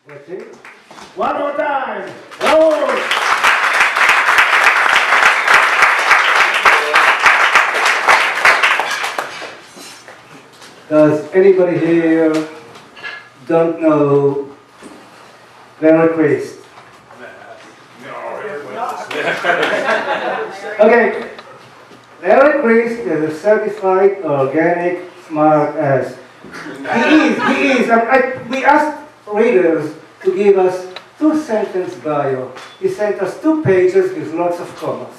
That's it. One more time. Oh! Does anybody here don't know Crist? Okay, Crist is a certified organic smart ass. He is. We asked readers to give us 2-sentence bio. He sent us 2 pages with lots of commas.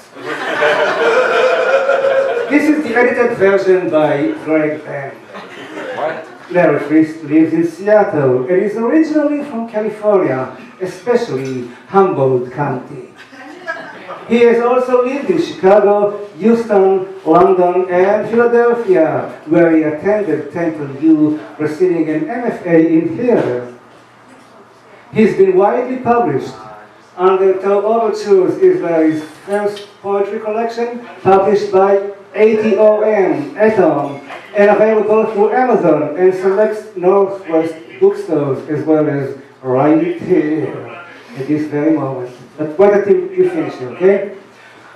This is the edited version by Greg Van. Larry Crist lives in Seattle and is originally from California, especially Humboldt County. He has also lived in Chicago, Houston, London, and Philadelphia, where he attended Temple U, receiving an MFA in theater. He's been widely published. Undertow Overtures is Larry's first poetry collection, published by ATOM, and available through Amazon and select Northwest bookstores, as well as right here at this very moment. But wait until you finish, okay?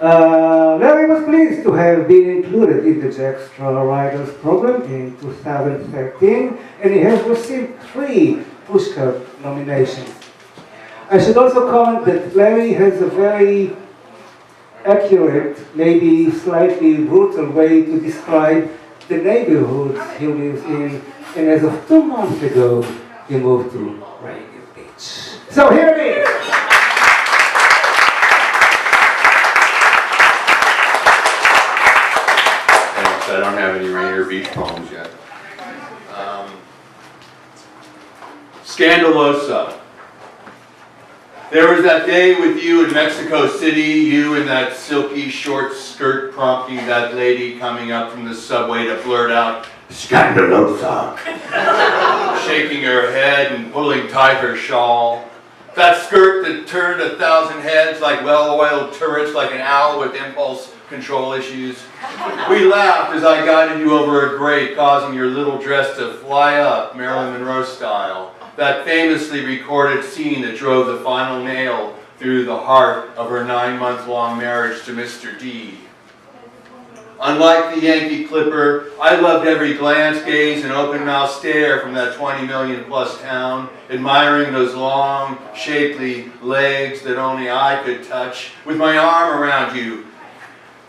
Larry was pleased to have been included in the Jack Straw Writers Program in 2013, and he has received 3 Pushcart nominations. I should also comment that Larry has a very accurate, maybe slightly brutal way to describe the neighborhoods he lives in, and as of 2 months ago, he moved to Rainier Beach. So here it is! Thanks, I don't have any Rainier Beach poems yet. Scandalosa. There was that day with you in Mexico City, you in that silky short skirt prompting that lady coming up from the subway to blurt out, "Scandalosa," shaking her head and pulling tight her shawl. That skirt that turned 1,000 heads like well-oiled turrets, like an owl with impulse control issues. We laughed as I guided you over a grate, causing your little dress to fly up Marilyn Monroe style. That famously recorded scene that drove the final nail through the heart of her 9-month-long marriage to Mr. D. Unlike the Yankee Clipper, I loved every glance, gaze, and open-mouthed stare from that 20 million-plus town, admiring those long, shapely legs that only I could touch, with my arm around you,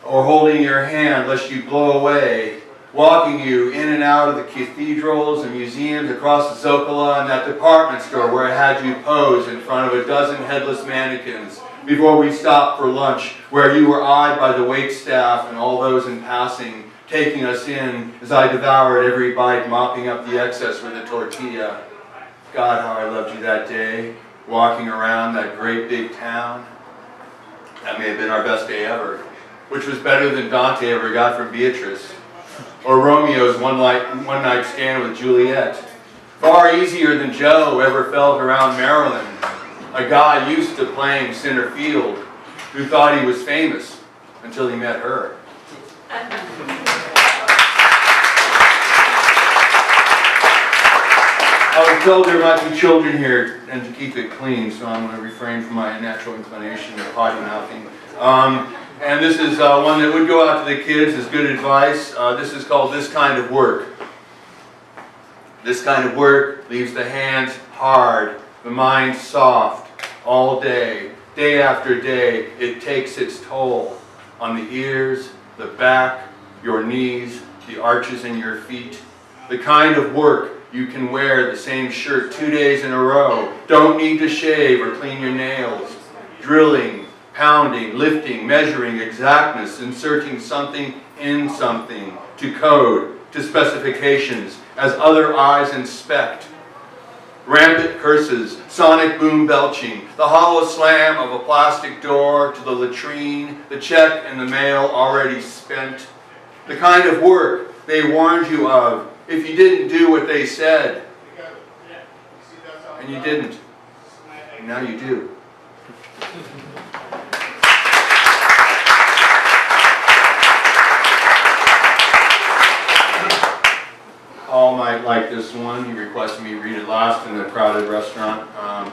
or holding your hand lest you blow away, walking you in and out of the cathedrals and museums across the Zocalo and that department store where I had you pose in front of a dozen headless mannequins before we stopped for lunch, where you were eyed by the waitstaff and all those in passing, taking us in as I devoured every bite, mopping up the excess with a tortilla. God, how I loved you that day, walking around that great big town. That may have been our best day ever, which was better than Dante ever got from Beatrice, or Romeo's one-night stand with Juliet. Far easier than Joe ever felt around Marilyn, a guy used to playing center field who thought he was famous until he met her. I was told there might be children here and to keep it clean, so I'm going to refrain from my natural inclination of potty mouthing. And this is one that would go out to the kids as good advice. This is called This Kind of Work. This kind of work leaves the hands hard, the mind soft, all day, day after day. It takes its toll on the ears, the back, your knees, the arches in your feet. The kind of work you can wear the same shirt 2 days in a row, don't need to shave or clean your nails, drilling, pounding, lifting, measuring, exactness, inserting something in something, to code, to specifications, as other eyes inspect. Rampant curses, sonic boom belching, the hollow slam of a plastic door to the latrine, the check in the mail already spent. The kind of work they warned you of if you didn't do what they said. And you didn't. And now you do. All might like this one. He requested me read it last in the crowded restaurant.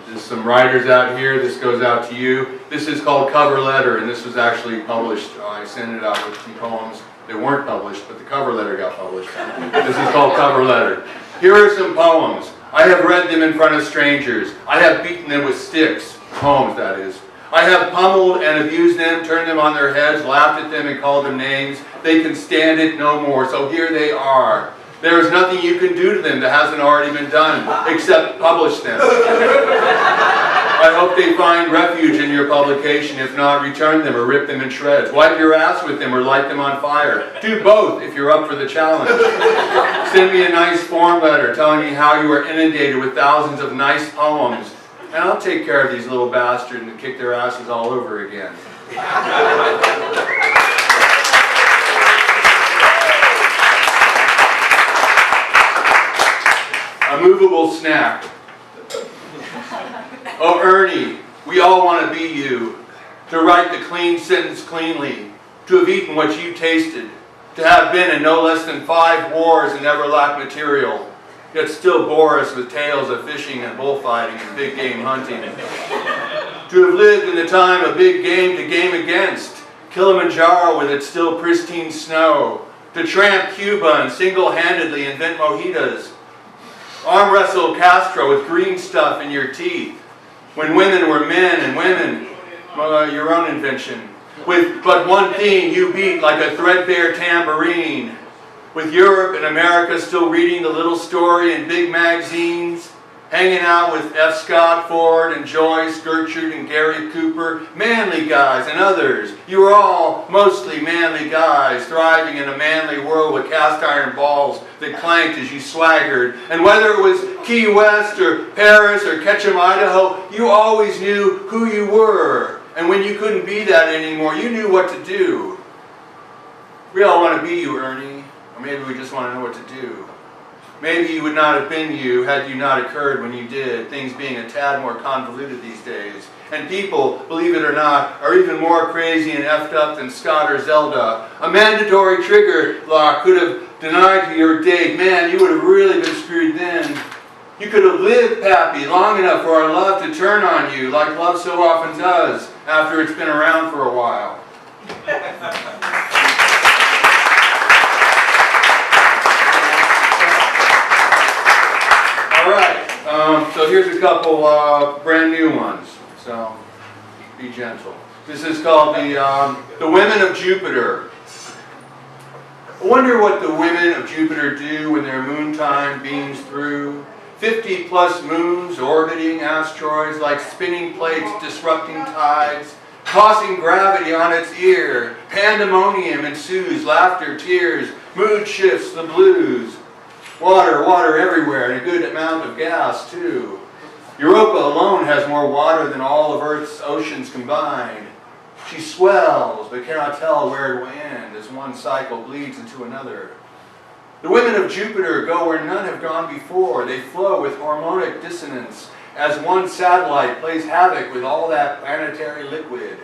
There's some writers out here. This goes out to you. This is called Cover Letter, and this was actually published. I sent it out with some poems that weren't published, but the cover letter got published. This is called Cover Letter. Here are some poems. I have read them in front of strangers. I have beaten them with sticks. Poems, that is. I have pummeled and abused them, turned them on their heads, laughed at them and called them names. They can stand it no more, so here they are. There is nothing you can do to them that hasn't already been done, except publish them. I hope they find refuge in your publication. If not, return them or rip them in shreds. Wipe your ass with them or light them on fire. Do both if you're up for the challenge. Send me a nice form letter telling me how you are inundated with thousands of nice poems. And I'll take care of these little bastards and kick their asses all over again. A movable snack. Oh, Ernie, we all want to be you. To write the clean sentence cleanly. To have eaten what you tasted. To have been in no less than 5 wars and never lack material. Yet still bore us with tales of fishing and bullfighting and big game hunting. To have lived in the time of big game to game against. Kilimanjaro with its still pristine snow. To tramp Cuba and single-handedly invent mojitos. Arm wrestle Castro with green stuff in your teeth. When women were men and women, your own invention. With but one theme you beat like a threadbare tambourine. With Europe and America still reading the little story in big magazines. Hanging out with F. Scott Ford and Joyce, Gertrude and Gary Cooper, manly guys and others. You were all mostly manly guys, thriving in a manly world with cast iron balls that clanked as you swaggered. And whether it was Key West or Paris or Ketchum, Idaho, you always knew who you were. And when you couldn't be that anymore, you knew what to do. We all want to be you, Ernie. Or maybe we just want to know what to do. Maybe you would not have been you had you not occurred when you did, things being a tad more convoluted these days. And people, believe it or not, are even more crazy and effed up than Scott or Zelda. A mandatory trigger lock could have denied you your date. Man, you would have really been screwed then. You could have lived, Pappy, long enough for our love to turn on you, like love so often does, after it's been around for a while. All right, so here's a couple brand new ones, so be gentle. This is called the Women of Jupiter. I wonder what the women of Jupiter do when their moon time beams through. 50 plus moons orbiting asteroids like spinning plates disrupting tides, tossing gravity on its ear. Pandemonium ensues, laughter, tears, mood shifts, the blues. Water everywhere, and a good amount of gas, too. Europa alone has more water than all of Earth's oceans combined. She swells, but cannot tell where it will end as one cycle bleeds into another. The women of Jupiter go where none have gone before. They flow with harmonic dissonance as one satellite plays havoc with all that planetary liquid.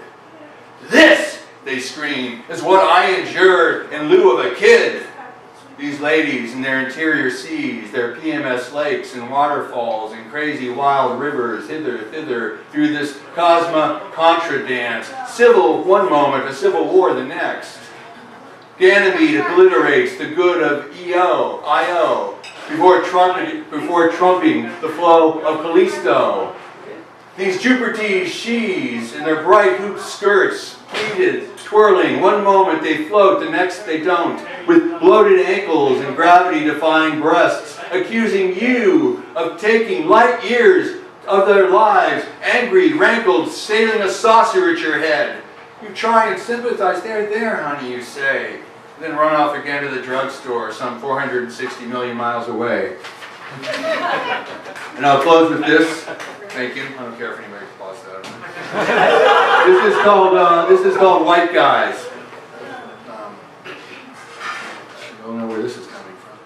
This, they scream, is what I endured in lieu of a kid. These ladies in their interior seas, their PMS lakes and waterfalls and crazy wild rivers, hither, thither, through this Cosma Contra dance. Civil one moment, a civil war the next. Ganymede obliterates the good of Io, before trumping the flow of Callisto. These Jupertese she's in their bright hooped skirts, pleated, twirling. One moment they float, the next they don't. With bloated ankles and gravity-defying breasts, accusing you of taking light years of their lives, angry, rankled, sailing a saucer at your head. You try and sympathize. There, honey, you say. Then run off again to the drugstore, some 460 million miles away. And I'll close with this. Thank you. I don't care if anybody applauds that. This is called White Guys. I don't know where this is coming from.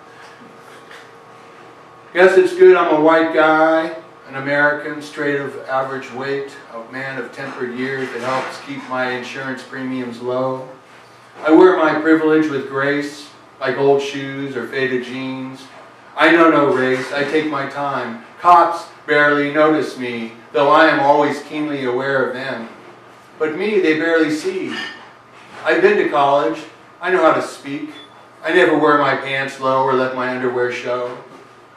Guess it's good I'm a white guy, an American, straight of average weight, a man of tempered years that helps keep my insurance premiums low. I wear my privilege with grace, like old shoes or faded jeans. I know no race, I take my time. Cops barely notice me, though I am always keenly aware of them. But me they barely see. I've been to college, I know how to speak. I never wear my pants low or let my underwear show.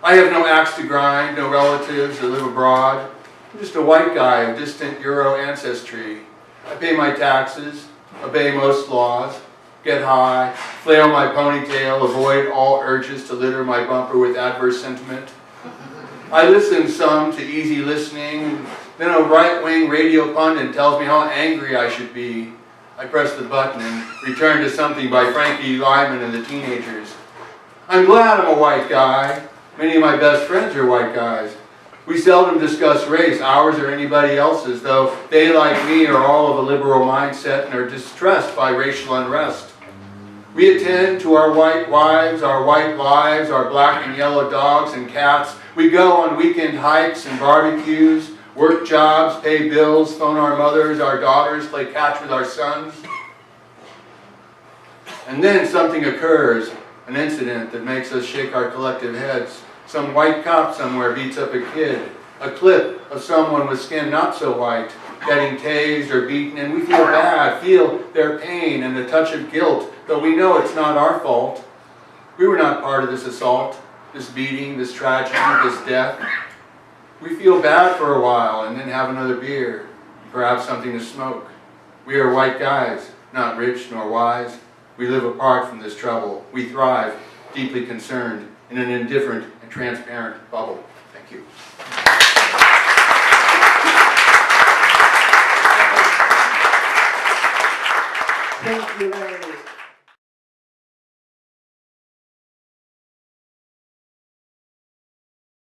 I have no axe to grind, no relatives that live abroad. I'm just a white guy of distant Euro ancestry. I pay my taxes, obey most laws, get high, flail my ponytail, avoid all urges to litter my bumper with adverse sentiment. I listen some to easy listening, then a right-wing radio pundit tells me how angry I should be. I press the button and return to something by Frankie Lyman and the Teenagers. I'm glad I'm a white guy. Many of my best friends are white guys. We seldom discuss race, ours or anybody else's, though they, like me, are all of a liberal mindset and are distressed by racial unrest. We attend to our white wives, our white lives, our black and yellow dogs and cats. We go on weekend hikes and barbecues, work jobs, pay bills, phone our mothers, our daughters, play catch with our sons. And then something occurs, an incident that makes us shake our collective heads. Some white cop somewhere beats up a kid. A clip of someone with skin not so white getting tased or beaten, and we feel bad, feel their pain and a touch of guilt, though we know it's not our fault. We were not part of this assault, this beating, this tragedy, this death. We feel bad for a while and then have another beer, perhaps something to smoke. We are white guys, not rich nor wise. We live apart from this trouble. We thrive, deeply concerned, in an indifferent and transparent bubble. Thank you.